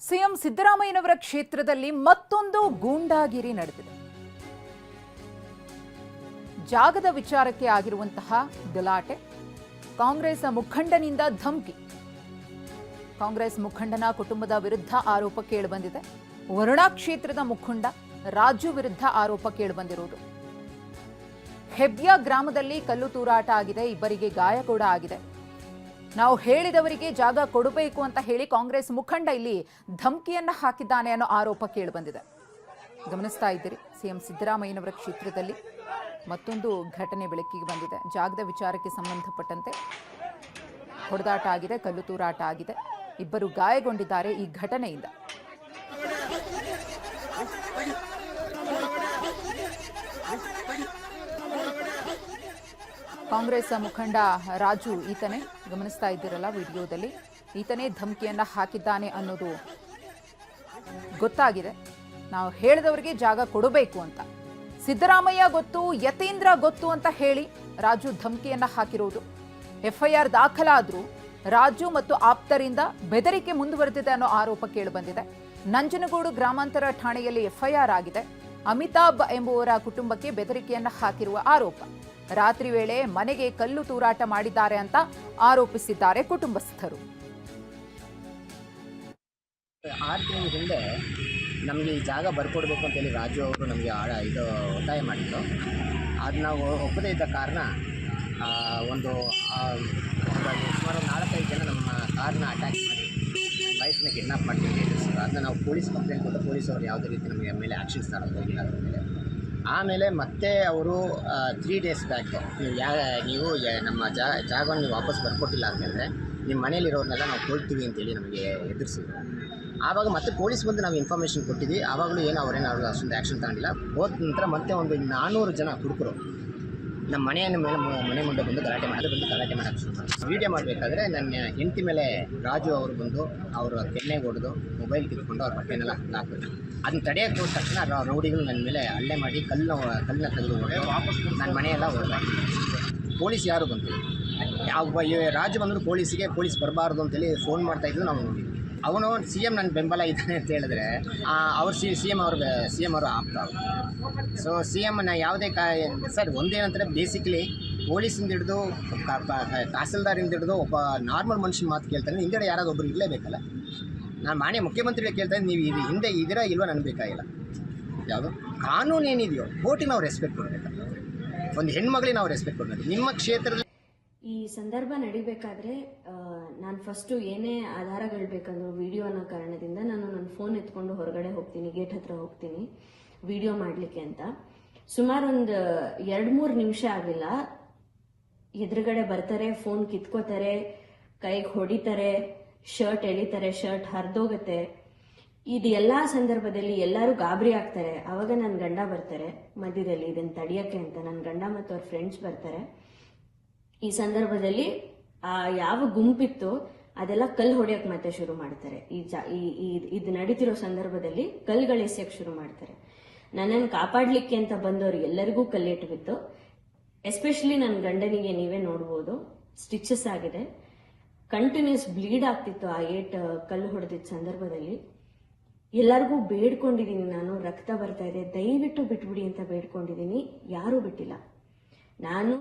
CM ಸಿದ್ದರಾಮಯ್ಯನವರ ಕ್ಷೇತ್ರದಲ್ಲಿ ಮತ್ತೊಂದು ಗೂಂಡಾಗಿರಿ ನಡೆದಿದೆ. ಜಾಗದ ವಿಚಾರಕ್ಕೆ ಆಗಿರುವಂತಹ ಗಲಾಟೆ, ಕಾಂಗ್ರೆಸ್ ಮುಖಂಡನಿಂದ ಧಮಕಿ. ಕಾಂಗ್ರೆಸ್ ಮುಖಂಡನ ಕುಟುಂಬದ ವಿರುದ್ಧ ಆರೋಪ ಕೇಳಿಬಂದಿದೆ. ವರುಣಾ ಕ್ಷೇತ್ರದ ಮುಖಂಡ ರಾಜು ವಿರುದ್ಧ ಆರೋಪ ಕೇಳಿಬಂದಿರುವುದು. ಹೆಬ್ಯಾ ಗ್ರಾಮದಲ್ಲಿ ಕಲ್ಲು ತೂರಾಟ ಆಗಿದೆ, ಇಬ್ಬರಿಗೆ ಗಾಯ ಕೂಡ ಆಗಿದೆ. ನಾವು ಹೇಳಿದವರಿಗೆ ಜಾಗ ಕೊಡಬೇಕು ಅಂತ ಹೇಳಿ ಕಾಂಗ್ರೆಸ್ ಮುಖಂಡ ಇಲ್ಲಿ ಧಮಕಿಯನ್ನ ಹಾಕಿದ್ದಾನೆ ಅನ್ನೋ ಆರೋಪ ಕೇಳಿಬಂದಿದೆ. ಗಮನಿಸ್ತಾ ಇದ್ದೀರಿ, ಸಿಎಂ ಸಿದ್ದರಾಮಯ್ಯನವರ ಕ್ಷೇತ್ರದಲ್ಲಿ ಮತ್ತೊಂದು ಘಟನೆ ಬೆಳಕಿಗೆ ಬಂದಿದೆ. ಜಾಗದ ವಿಚಾರಕ್ಕೆ ಸಂಬಂಧಪಟ್ಟಂತೆ ಹೊಡೆದಾಟ ಆಗಿದೆ, ಕಲ್ಲು ತೂರಾಟ ಆಗಿದೆ, ಇಬ್ಬರು ಗಾಯಗೊಂಡಿದ್ದಾರೆ ಈ ಘಟನೆಯಿಂದ. ಕಾಂಗ್ರೆಸ್ ಮುಖಂಡ ರಾಜು ಈತನೇ, ಗಮನಿಸ್ತಾ ಇದ್ದೀರಲ್ಲ ವಿಡಿಯೋದಲ್ಲಿ, ಈತನೇ ಧಮಕಿಯನ್ನ ಹಾಕಿದ್ದಾನೆ ಅನ್ನೋದು ಗೊತ್ತಾಗಿದೆ. ನಾವು ಹೇಳಿದವರಿಗೆ ಜಾಗ ಕೊಡಬೇಕು ಅಂತ ಸಿದ್ದರಾಮಯ್ಯ ಗೊತ್ತು, ಯತೀಂದ್ರ ಗೊತ್ತು ಅಂತ ಹೇಳಿ ರಾಜು ಧಮಕಿಯನ್ನ ಹಾಕಿರೋದು. ಎಫ್ಐಆರ್ ದಾಖಲಾದ್ರೂ ರಾಜು ಮತ್ತು ಆಪ್ತರಿಂದ ಬೆದರಿಕೆ ಮುಂದುವರೆದಿದೆ ಅನ್ನೋ ಆರೋಪ ಕೇಳಿಬಂದಿದೆ. ನಂಜನಗೂಡು ಗ್ರಾಮಾಂತರ ಠಾಣೆಯಲ್ಲಿ ಎಫ್ಐಆರ್ ಆಗಿದೆ. ಅಮಿತಾಬ್ ಎಂಬುವರ ಕುಟುಂಬಕ್ಕೆ ಬೆದರಿಕೆಯನ್ನ ಹಾಕಿರುವ ಆರೋಪ. ರಾತ್ರಿ ವೇಳೆ ಮನೆಗೆ ಕಲ್ಲು ತೂರಾಟ ಮಾಡಿದ್ದಾರೆ ಅಂತ ಆರೋಪಿಸಿದ್ದಾರೆ ಕುಟುಂಬಸ್ಥರು. 6 ತಿಂಗಳ ಹಿಂದೆ ನಮಗೆ ಈ ಜಾಗ ಬರ್ಕೊಡ್ಬೇಕು ಅಂತೇಳಿ ರಾಜು ಅವರು ನಮಗೆ ಒತ್ತಾಯ ಮಾಡಿದ್ರು. ಅದು ನಾವು ಒಪ್ಪದೇ ಇದ್ದ ಕಾರಣ ಸುಮಾರು 4-5 ಜನ ನಮ್ಮ ಕಾರ್ನ ಅಟ್ಯಾಕ್ ಮಾಡಿ ವೈಫ್ನ ಕಿಡ್ನಾಪ್ ಮಾಡ್ತೀವಿ. ಅದನ್ನ ನಾವು ಪೊಲೀಸ್ ಕಂಪ್ಲೇಂಟ್ ಕೊಟ್ಟು ಪೊಲೀಸವರು ಯಾವುದೇ ರೀತಿ ನಮಗೆ ಮೇಲೆ ಆ್ಯಕ್ಷನ್ಸ್ ತಗೊಂಡು ಹೋಗಿಲ್ಲ. ಅದ್ರ ಮೇಲೆ ಆಮೇಲೆ ಮತ್ತೆ ಅವರು 3 ಡೇಸ್ ಬ್ಯಾಕ್ ನೀವು ನಮ್ಮ ಜಾಗವನ್ನು ನೀವು ವಾಪಸ್ ಬರ್ಕೊಟ್ಟಿಲ್ಲ ಅಂತಂದರೆ ನಿಮ್ಮ ಮನೇಲಿರೋರನ್ನೆಲ್ಲ ನಾವು ಕೊಡ್ತೀವಿ ಅಂತೇಳಿ ನಮಗೆ ಎದುರಿಸಿದ್ರು. ಆವಾಗ ಮತ್ತೆ ಪೊಲೀಸ್ ಬಂದು ನಾವು ಇನ್ಫಾರ್ಮೇಷನ್ ಕೊಟ್ಟಿದ್ವಿ. ಆವಾಗಲೂ ಅವ್ರು ಅಷ್ಟೊಂದು ಆ್ಯಕ್ಷನ್ ತಗೊಂಡಿಲ್ಲ. ಹೋದ ನಂತರ ಮತ್ತೆ ಒಂದು 400 ಜನ ಹುಡುಗರು ನಮ್ಮ ಮನೆ ಮುಂದೆ ಬಂದು ಗಲಾಟೆ ಮಾಡೋಕ್ಕೆ ಶುರು ಮಾಡಿದ್ರು. ವೀಡಿಯೋ ಮಾಡಬೇಕಾದ್ರೆ ನನ್ನ ಹೆಂಡತಿ ಮೇಲೆ ರಾಜು ಅವರು ಬಂದು ಅವರ ಕೆನ್ನೆಗೆ ಹೊಡೆದು ಮೊಬೈಲ್ ಕಿತ್ಕೊಂಡು ಅವ್ರ ಬಟ್ಟೆನೆಲ್ಲ ಹಾಕಿದ್ರು. ಅದನ್ನ ತಡೆಯೋಕ್ಕೆ ಹೋದ ತಕ್ಷಣ ರೌಡಿಗಳು ನನ್ನ ಮೇಲೆ ಹಲ್ಲೆ ಮಾಡಿ ಕಲ್ಲನ್ನ ತೆಗೆದು ಹೊಡೆದು ವಾಪಸ್ ನನ್ನ ಮನೆಯೆಲ್ಲ ಹೊಡೆದ. ಪೊಲೀಸ್ ಯಾರು ಬಂತು, ರಾಜು ಬಂದರು ಪೊಲೀಸ್ ಬರಬಾರ್ದು ಅಂತೇಳಿ ಫೋನ್ ಮಾಡ್ತಾಯಿದ್ರು. ನಾವು ನೋಡಿದ್ವಿ. ಅವನು CM ನನ್ನ ಬೆಂಬಲ ಇದ್ದಾನೆ ಅಂತ ಹೇಳಿದ್ರೆ ಅವ್ರು CM ಅವರು ಆಪ್ತಾರೆ. ಸೊ CMನ ಯಾವುದೇ ಸರ್ ಒಂದೇನಂತಾರೆ, ಬೇಸಿಕ್ಲಿ ಪೊಲೀಸಿಂದ ಹಿಡಿದು ತಹಸೀಲ್ದಾರಿಂದ ಹಿಡಿದು ಒಬ್ಬ ನಾರ್ಮಲ್ ಮನುಷ್ಯನ ಮಾತು ಕೇಳ್ತಾನೆ. ಹಿಂದೆ ಯಾರಾದ್ರು ಒಬ್ಬರು ಇರಲೇಬೇಕಲ್ಲ. ನಾನು ಮಾನ್ಯ ಮುಖ್ಯಮಂತ್ರಿಗಳು ಕೇಳ್ತಾನೆ, ನೀವು ಹಿಂದೆ ಇದೀರಾ ಇಲ್ವಾ ನನಗೆ ಬೇಕಾಗಿಲ್ಲ. ಯಾವುದು ಕಾನೂನು ಏನಿದೆಯೋ ಕೋರ್ಟಿಗೆ ನಾವು ರೆಸ್ಪೆಕ್ಟ್ ಕೊಡಬೇಕಲ್ಲ. ಒಂದು ಹೆಣ್ಮಗಳಿಗೆ ನಾವು ರೆಸ್ಪೆಕ್ಟ್ ಕೊಡಬೇಕು. ನಿಮ್ಮ ಕ್ಷೇತ್ರದಲ್ಲಿ ಈ ಸಂದರ್ಭ ನಡಿಬೇಕಾದ್ರೆ ನಾನು ಫಸ್ಟು ಏನೇ ಆಧಾರಗಳು ಬೇಕಂದ್ರೂ ವಿಡಿಯೋ ಅನ್ನೋ ಕಾರಣದಿಂದ ನಾನು ನನ್ನ ಫೋನ್ ಎತ್ಕೊಂಡು ಹೊರಗಡೆ ಹೋಗ್ತೀನಿ, ಗೇಟ್ ಹತ್ರ ಹೋಗ್ತೀನಿ ವಿಡಿಯೋ ಮಾಡಲಿಕ್ಕೆ ಅಂತ. ಸುಮಾರು ಒಂದು 2-3 ನಿಮಿಷ ಆಗಿಲ್ಲ, ಎದುರುಗಡೆ ಬರ್ತಾರೆ, ಫೋನ್ ಕಿತ್ಕೋತಾರೆ, ಕೈಗೆ ಹೊಡಿತಾರೆ, ಶರ್ಟ್ ಎಳಿತಾರೆ, ಶರ್ಟ್ ಹರಿದೋಗುತ್ತೆ. ಇದು ಎಲ್ಲ ಸಂದರ್ಭದಲ್ಲಿ ಎಲ್ಲರೂ ಗಾಬರಿ ಆಗ್ತಾರೆ. ಅವಾಗ ನನ್ನ ಗಂಡ ಬರ್ತಾರೆ ಮಧ್ಯದಲ್ಲಿ ಇದನ್ನು ತಡಿಯೋಕ್ಕೆ ಅಂತ. ನನ್ನ ಗಂಡ ಮತ್ತು ಅವ್ರ ಫ್ರೆಂಡ್ಸ್ ಬರ್ತಾರೆ. ಈ ಸಂದರ್ಭದಲ್ಲಿ ಯಾವ ಗುಂಪಿತ್ತು ಅದೆಲ್ಲ ಕಲ್ಲು ಹೊಡೆಯಕ್ಕೆ ಮತ್ತೆ ಶುರು ಮಾಡ್ತಾರೆ. ಇದು ನಡೀತಿರೋ ಸಂದರ್ಭದಲ್ಲಿ ಕಲ್ಲುಗಳು ಎಸೆಯಕ್ಕೆ ಶುರು ಮಾಡ್ತಾರೆ. ನನ್ನನ್ನು ಕಾಪಾಡಲಿಕ್ಕೆ ಅಂತ ಬಂದವರು ಎಲ್ಲರಿಗೂ ಕಲ್ಲೇಟು ಬಿತ್ತು. ಎಸ್ಪೆಷಲಿ ನನ್ನ ಗಂಡನಿಗೆ ನೀವೇ ನೋಡ್ಬೋದು, ಸ್ಟಿಚಸ್ ಆಗಿದೆ, ಕಂಟಿನ್ಯೂಸ್ ಬ್ಲೀಡ್ ಆಗ್ತಿತ್ತು ಆ ಕಲ್ಲು ಹೊಡೆದಿದ್ದ ಸಂದರ್ಭದಲ್ಲಿ. ಎಲ್ಲರಿಗೂ ಬೇಡ್ಕೊಂಡಿದ್ದೀನಿ ನಾನು, ರಕ್ತ ಬರ್ತಾ ಇದೆ, ದಯವಿಟ್ಟು ಬಿಟ್ಬಿಡಿ ಅಂತ ಬೇಡ್ಕೊಂಡಿದ್ದೀನಿ. ಯಾರೂ ಬಿಟ್ಟಿಲ್ಲ. ನಾನು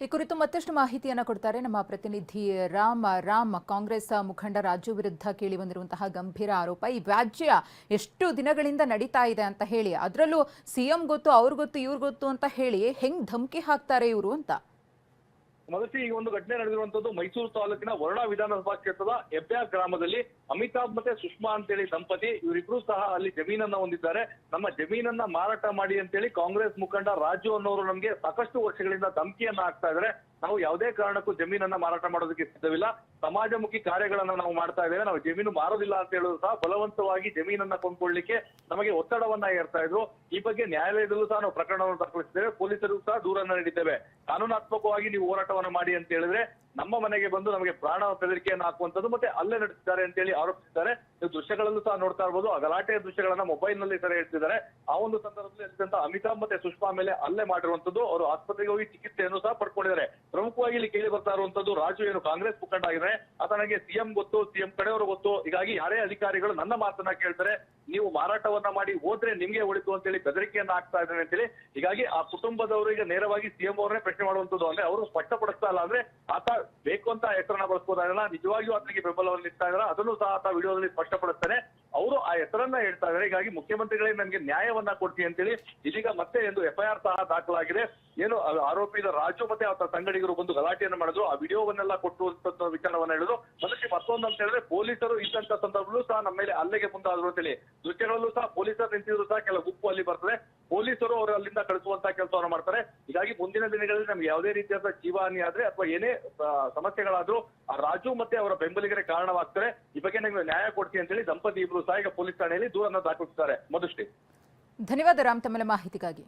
ಈ ಕುರಿತು ಮತ್ತಷ್ಟು ಮಾಹಿತಿಯನ್ನು ಕೊಡ್ತಾರೆ ನಮ್ಮ ಪ್ರತಿನಿಧಿ ರಾಮ್. ಕಾಂಗ್ರೆಸ್ ಮುಖಂಡ ರಾಜು ವಿರುದ್ಧ ಕೇಳಿ ಬಂದಿರುವಂತಹ ಗಂಭೀರ ಆರೋಪ, ಈ ವ್ಯಾಜ್ಯ ಎಷ್ಟು ದಿನಗಳಿಂದ ನಡೀತಾ ಇದೆ ಅಂತ ಹೇಳಿ, ಅದರಲ್ಲೂ CM ಗೊತ್ತು, ಅವ್ರು ಗೊತ್ತು, ಇವ್ರು ಗೊತ್ತು ಅಂತ ಹೇಳಿ ಹೆಂಗ್ ಧಮಕಿ ಹಾಕ್ತಾರೆ ಇವರು ಅಂತ. ಮೊದಲು ಈ ಒಂದು ಘಟನೆ ನಡೆದಿರುವಂತದ್ದು ಮೈಸೂರು ತಾಲೂಕಿನ ವರುಣಾ ವಿಧಾನಸಭಾ ಕ್ಷೇತ್ರದ ಹೆಬ್ಯಾ ಗ್ರಾಮದಲ್ಲಿ. ಅಮಿತಾಬ್ ಮತ್ತೆ ಸುಷ್ಮಾ ಅಂತೇಳಿ ದಂಪತಿ, ಇವರಿಬ್ರು ಸಹ ಅಲ್ಲಿ ಜಮೀನನ್ನ ಹೊಂದಿದ್ದಾರೆ. ನಮ್ಮ ಜಮೀನನ್ನ ಮಾರಾಟ ಮಾಡಿ ಅಂತೇಳಿ ಕಾಂಗ್ರೆಸ್ ಮುಖಂಡ ರಾಜು ಅನ್ನೋರು ನಮ್ಗೆ ಸಾಕಷ್ಟು ವರ್ಷಗಳಿಂದ ಧಮಕಿಯನ್ನ ಹಾಕ್ತಾ ಇದ್ದಾರೆ. ನಾವು ಯಾವುದೇ ಕಾರಣಕ್ಕೂ ಜಮೀನನ್ನ ಮಾರಾಟ ಮಾಡೋದಕ್ಕೆ ಸಿದ್ಧವಿಲ್ಲ, ಸಮಾಜಮುಖಿ ಕಾರ್ಯಗಳನ್ನ ನಾವು ಮಾಡ್ತಾ ಇದ್ದೇವೆ, ನಾವು ಜಮೀನು ಮಾರೋದಿಲ್ಲ ಅಂತ ಹೇಳೋದು ಸಹ ಬಲವಂತವಾಗಿ ಜಮೀನನ್ನ ಕೊಂಡ್ಕೊಳ್ಳಿಕ್ಕೆ ನಮಗೆ ಒತ್ತಡವನ್ನ ಏರ್ತಾ ಇದ್ರು. ಈ ಬಗ್ಗೆ ನ್ಯಾಯಾಲಯದಲ್ಲೂ ಸಹ ನಾವು ಪ್ರಕರಣವನ್ನು ದಾಖಲಿಸಿದ್ದೇವೆ, ಪೊಲೀಸರಿಗೂ ಸಹ ದೂರನ್ನ ನೀಡಿದ್ದೇವೆ. ಕಾನೂನಾತ್ಮಕವಾಗಿ ನೀವು ಹೋರಾಟವನ್ನ ಮಾಡಿ ಅಂತ ಹೇಳಿದ್ರೆ ನಮ್ಮ ಮನೆಗೆ ಬಂದು ನಮಗೆ ಪ್ರಾಣ ಬೆದರಿಕೆಯನ್ನು ಹಾಕುವಂತದ್ದು ಮತ್ತೆ ಅಲ್ಲೇ ನಡೆಸಿದ್ದಾರೆ ಅಂತೇಳಿ ಆರೋಪಿಸಿದ್ದಾರೆ. ನೀವು ದೃಶ್ಯಗಳಲ್ಲೂ ಸಹ ನೋಡ್ತಾ ಇರ್ಬೋದು, ಆ ಗಲಾಟೆಯ ದೃಶ್ಯಗಳನ್ನ ಮೊಬೈಲ್ ನಲ್ಲಿ ಸೆರೆ ಹಿಡಿದಿದ್ದಾರೆ. ಆ ಒಂದು ಸಂದರ್ಭದಲ್ಲಿ ಅಲ್ಲಿದ್ದಂತ ಅಮಿತಾಬ್ ಮತ್ತೆ ಸುಷ್ಮಾ ಮೇಲೆ ಹಲ್ಲೆ ಮಾಡಿರುವಂತದ್ದು, ಅವರು ಆಸ್ಪತ್ರೆಗೆ ಹೋಗಿ ಚಿಕಿತ್ಸೆಯನ್ನು ಸಹ ಪಡ್ಕೊಂಡಿದ್ದಾರೆ. ಪ್ರಮುಖವಾಗಿ ಇಲ್ಲಿ ಕೇಳಿ ಬರ್ತಾ ಇರುವಂತದ್ದು, ರಾಜು ಏನು ಕಾಂಗ್ರೆಸ್ ಮುಖಂಡ ಆಗಿದ್ದಾರೆ, ಆತನಿಗೆ ಸಿಎಂ ಗೊತ್ತು, ಸಿಎಂ ಕಡೆಯವರು ಗೊತ್ತು. ಹೀಗಾಗಿ ಯಾರೇ ಅಧಿಕಾರಿಗಳು ನನ್ನ ಮಾತನ್ನ ಕೇಳ್ತಾರೆ, ನೀವು ಮಾರಾಟವನ್ನ ಮಾಡಿ ಹೋದ್ರೆ ನಿಮ್ಗೆ ಉಳಿತು ಅಂತೇಳಿ ಬೆದರಿಕೆಯನ್ನ ಹಾಕ್ತಾ ಇದ್ದಾರೆ ಅಂತೇಳಿ. ಹೀಗಾಗಿ ಆ ಕುಟುಂಬದವರು ಈಗ ನೇರವಾಗಿ ಸಿಎಂ ಅವರನ್ನೇ ಪ್ರಶ್ನೆ ಮಾಡುವಂತದ್ದು. ಅಂದ್ರೆ ಅವರು ಸ್ಪಷ್ಟಪಡಿಸ್ತಾ ಇಲ್ಲ, ಅಂದ್ರೆ ಆತ ಬೇಕು ಅಂತ ಹೆಸರನ್ನ ಬಳಸ್ಬೋದಾಗಲ್ಲ, ನಿಜವಾಗಿಯೂ ಆತನಿಗೆ ಬೆಂಬಲವನ್ನು ನೀಡ್ತಾ ಇದ್ದಾರೆ, ಅದನ್ನು ಸಹ ಆತ ವಿಡಿಯೋದಲ್ಲಿ ಸ್ಪಷ್ಟಪಡಿಸ್ತಾನೆ. ಅವರು ಆ ಹೆಸರನ್ನ ಹೇಳ್ತಾ ಇದ್ದಾರೆ. ಹೀಗಾಗಿ ಮುಖ್ಯಮಂತ್ರಿಗಳೇ ನನಗೆ ನ್ಯಾಯವನ್ನ ಕೊಡ್ತೀನಿ ಅಂತೇಳಿ ಇದೀಗ ಮತ್ತೆ ಒಂದು FIR ಸಹ ದಾಖಲಾಗಿದೆ. ಏನು ಆರೋಪಿದ ರಾಜು ಮತ್ತೆ ಆತ ಸಂಗಡಿಗರು ಬಂದು ಗಲಾಟೆಯನ್ನು ಮಾಡಿದ್ರು, ಆ ವಿಡಿಯೋವನ್ನೆಲ್ಲ ಕೊಟ್ಟುವಂತ ವಿಚಾರವನ್ನ ಹೇಳಿದ್ರು. ಅದಕ್ಕೆ ಮತ್ತೊಂದು ಅಂತ ಹೇಳಿದ್ರೆ, ಪೊಲೀಸರು ಇದ್ದಂತ ಸಂದರ್ಭದಲ್ಲೂ ಸಹ ನಮ್ಮ ಮೇಲೆ ಹಲ್ಲೆಗೆ ಮುಂದಾದ್ರು ಅಂತೇಳಿ ದೃಶ್ಯಗಳಲ್ಲೂ ಸಹ ಪೊಲೀಸರು ನಿಂತಿದ್ರು ಸಹ ಕೆಲವು ಗುಂಪು ಅಲ್ಲಿ ಬರ್ತದೆ, ಪೊಲೀಸರು ಅವರು ಅಲ್ಲಿಂದ ಕಳಿಸುವಂತ ಕೆಲಸವನ್ನು ಮಾಡ್ತಾರೆ. ಹೀಗಾಗಿ ಮುಂದಿನ ದಿನಗಳಲ್ಲಿ ನಮ್ಗೆ ಯಾವುದೇ ರೀತಿಯಾದ ಜೀವಹಾನಿ ಆದ್ರೆ ಅಥವಾ ಏನೇ ಸಮಸ್ಯೆಗಳಾದ್ರೂ ಆ ರಾಜು ಮತ್ತೆ ಅವರ ಬೆಂಬಲಿಗರೇ ಕಾರಣವಾಗ್ತಾರೆ. ಈ ಬಗ್ಗೆ ನಿಮ್ಗೆ ನ್ಯಾಯ ಕೊಡ್ತೀನಿ ಅಂತೇಳಿ ದಂಪತಿ ಇಬ್ರು ಸಹ ಈಗ ಪೊಲೀಸ್ ಠಾಣೆಯಲ್ಲಿ ದೂರನ್ನ ದಾಖಲಿಸಿದ್ದಾರೆ. ಮಧುಶ್ರೀ, ಧನ್ಯವಾದ ರಾಮ್ ತಮ್ಮ ಮಾಹಿತಿಗಾಗಿ.